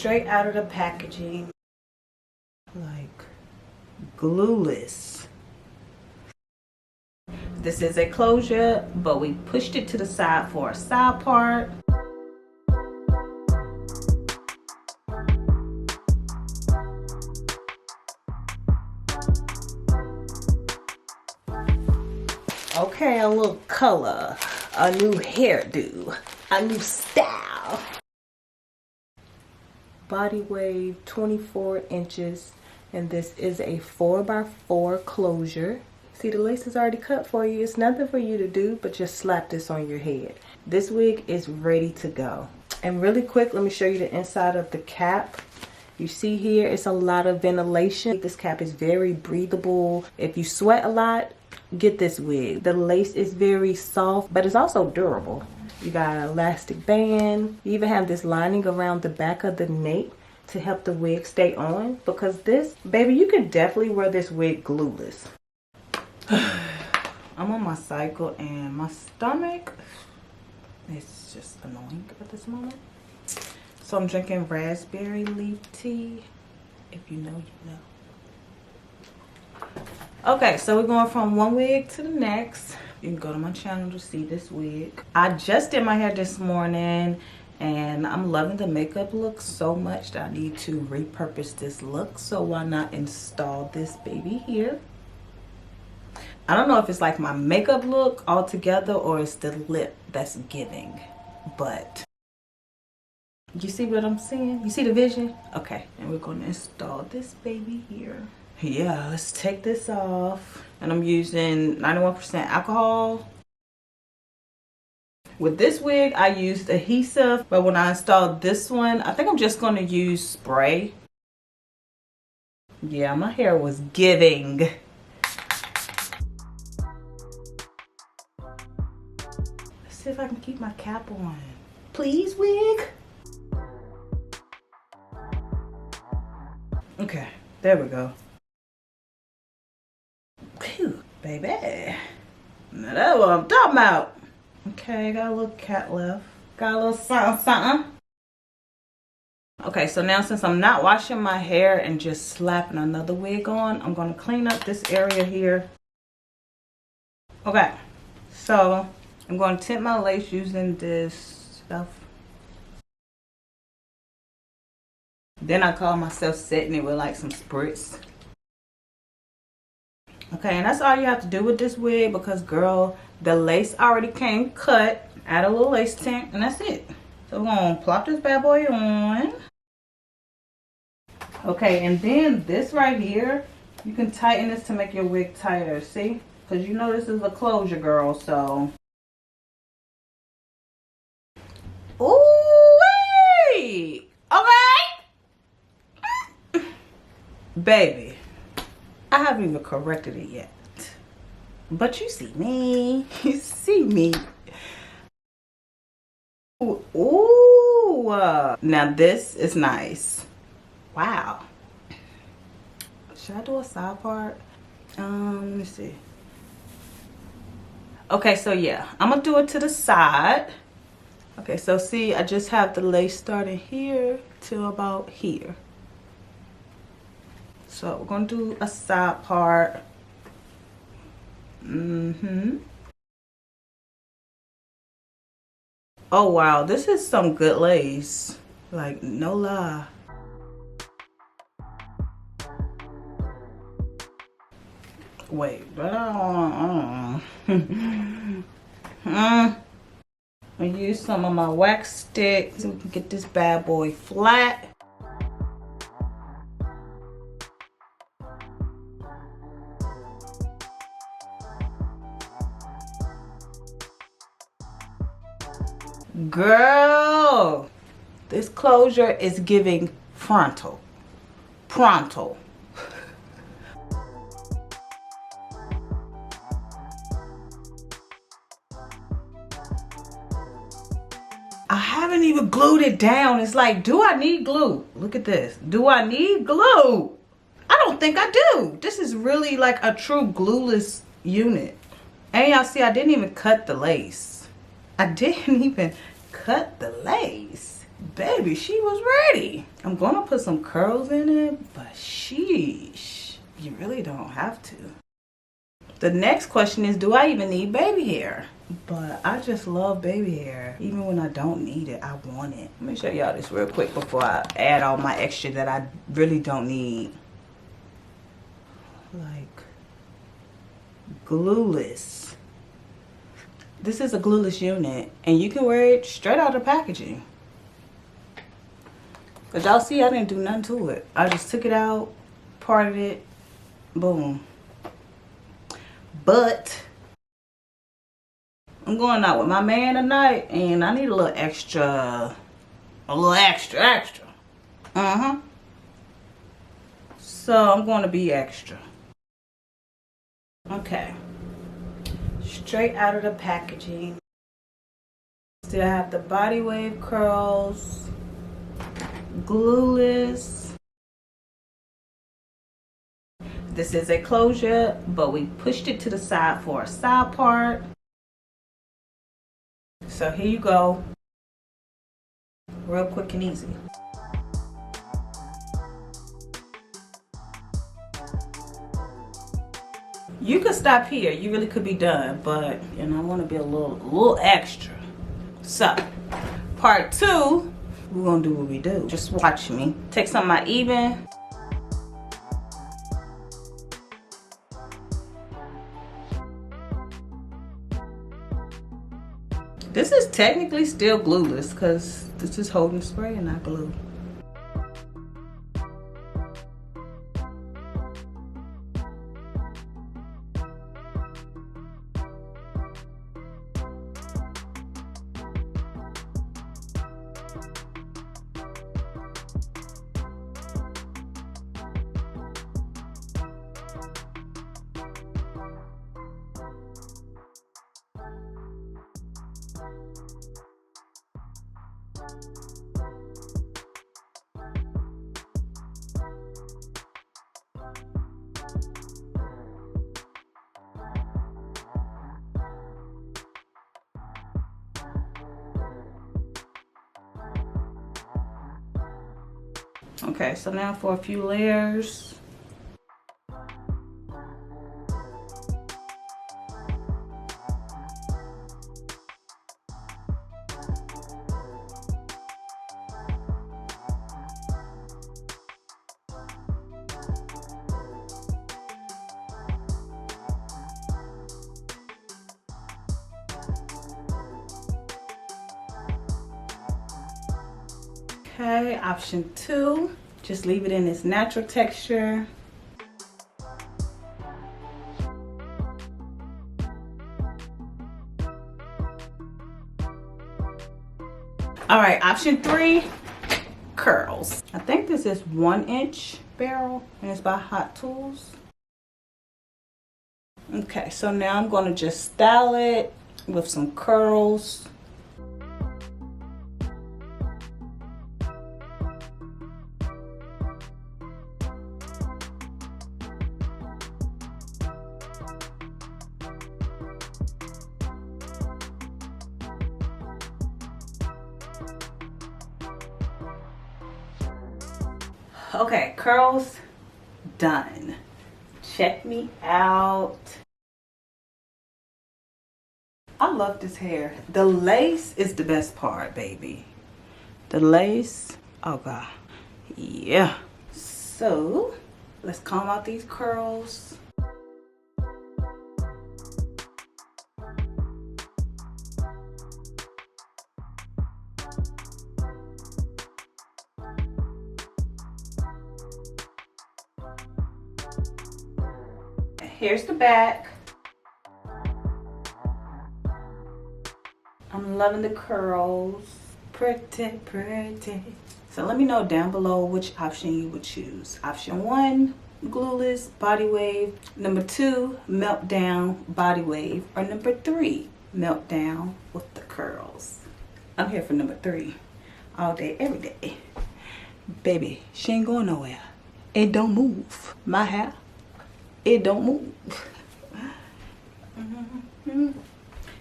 straight out of the packaging. Like glueless. This is a closure, but we pushed it to the side for a side part. Okay, a little color, a new hairdo, a new style. Body wave, 24 inches, and this is a 4x4 closure. See, the lace is already cut for you. It's nothing for you to do but just slap this on your head. This wig is ready to go. And really quick, let me show you the inside of the cap. You see here, it's a lot of ventilation. This cap is very breathable. If you sweat a lot, get this wig. The lace is very soft, but it's also durable. You got an elastic band. You even have this lining around the back of the nape to help the wig stay on, because this, baby, you can definitely wear this wig glueless. I'm on my cycle and my stomach is just annoying at this moment. So I'm drinking raspberry leaf tea. If you know, you know. Okay, so we're going from one wig to the next. You can go to my channel to see this wig. I just did my hair this morning and I'm loving the makeup look so much that I need to repurpose this look. So why not install this baby here? I don't know if it's like my makeup look altogether or it's the lip that's giving, but you see what I'm saying? You see the vision? Okay, and we're going to install this baby here. Yeah, let's take this off. And I'm using 91% alcohol. With this wig, I used adhesive, but when I installed this one, I think I'm just going to use spray. Yeah, my hair was giving. Let's see if I can keep my cap on. Please, wig. Okay, there we go. Phew, baby. Now that's what I'm talking about. Okay, got a little cat left. Got a little something, something. Okay, so now since I'm not washing my hair and just slapping another wig on, I'm going to clean up this area here. Okay, so I'm going to tint my lace using this stuff. Then I call myself setting it with like some spritz. Okay, and that's all you have to do with this wig because, girl, the lace already came cut. Add a little lace tint, and that's it. So we're going to plop this bad boy on. Okay, and then this right here, you can tighten this to make your wig tighter, see? Because you know this is a closure, girl, so. Ooh-wee! Okay! Baby. I haven't even corrected it yet, but you see me. You see me. Ooh, now this is nice. Wow. Should I do a side part? Let me see. Okay, so yeah, I'm gonna do it to the side. Okay, so see, I just have the lace starting here to about here. So we're going to do a side part. Oh, wow. This is some good lace. Like, no lie. Wait, but I use some of my wax stick so we can get this bad boy flat. Girl, this closure is giving frontal. Pronto. I haven't even glued it down. It's like, do I need glue? Look at this. Do I need glue? I don't think I do. This is really like a true glueless unit. And y'all see, I didn't even cut the lace. I didn't even cut the lace. Baby, she was ready. I'm gonna put some curls in it, but sheesh, you really don't have to. The next question is, do I even need baby hair? But I just love baby hair. Even when I don't need it, I want it. Let me show y'all this real quick before I add all my extra that I really don't need. Like, glueless. This is a glueless unit, and you can wear it straight out of packaging. Cause y'all see, I didn't do nothing to it. I just took it out, parted it, boom. But I'm going out with my man tonight, and I need a little extra. So I'm going to be extra. Okay. Straight out of the packaging. Still have the body wave curls. Glueless. This is a closure, but we pushed it to the side for a side part. So here you go. Real quick and easy. You could stop here. You really could be done, but you know, I want to be a little extra. So, part 2, we're gonna do what we do. Just watch me. Take some of my even. This is technically still glueless because this is holding spray and not glue. Okay, so now for a few layers. Okay, option 2, just leave it in its natural texture. All right, option 3, curls. I think this is 1-inch barrel and it's by Hot Tools. Okay, so now I'm gonna just style it with some curls. Okay, curls done. Check me out. I love this hair. The lace is the best part, baby. The lace, oh God, yeah. So let's comb out these curls. Here's the back. I'm loving the curls. Pretty, pretty. So let me know down below which option you would choose. Option 1, glueless body wave. Number 2, meltdown body wave. Or number 3, meltdown with the curls. I'm here for number 3. All day, every day. Baby, she ain't going nowhere. It don't move. My hair, it don't move.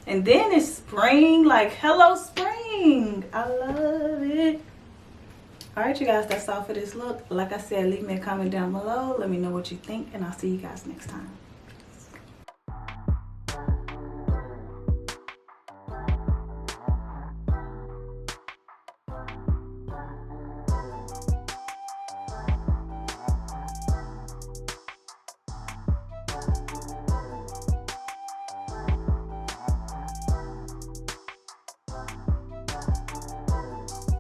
And then it's spring, like hello spring. I love it. Alright you guys, that's all for this look. Like I said, leave me a comment down below. Let me know what you think, and I'll see you guys next time.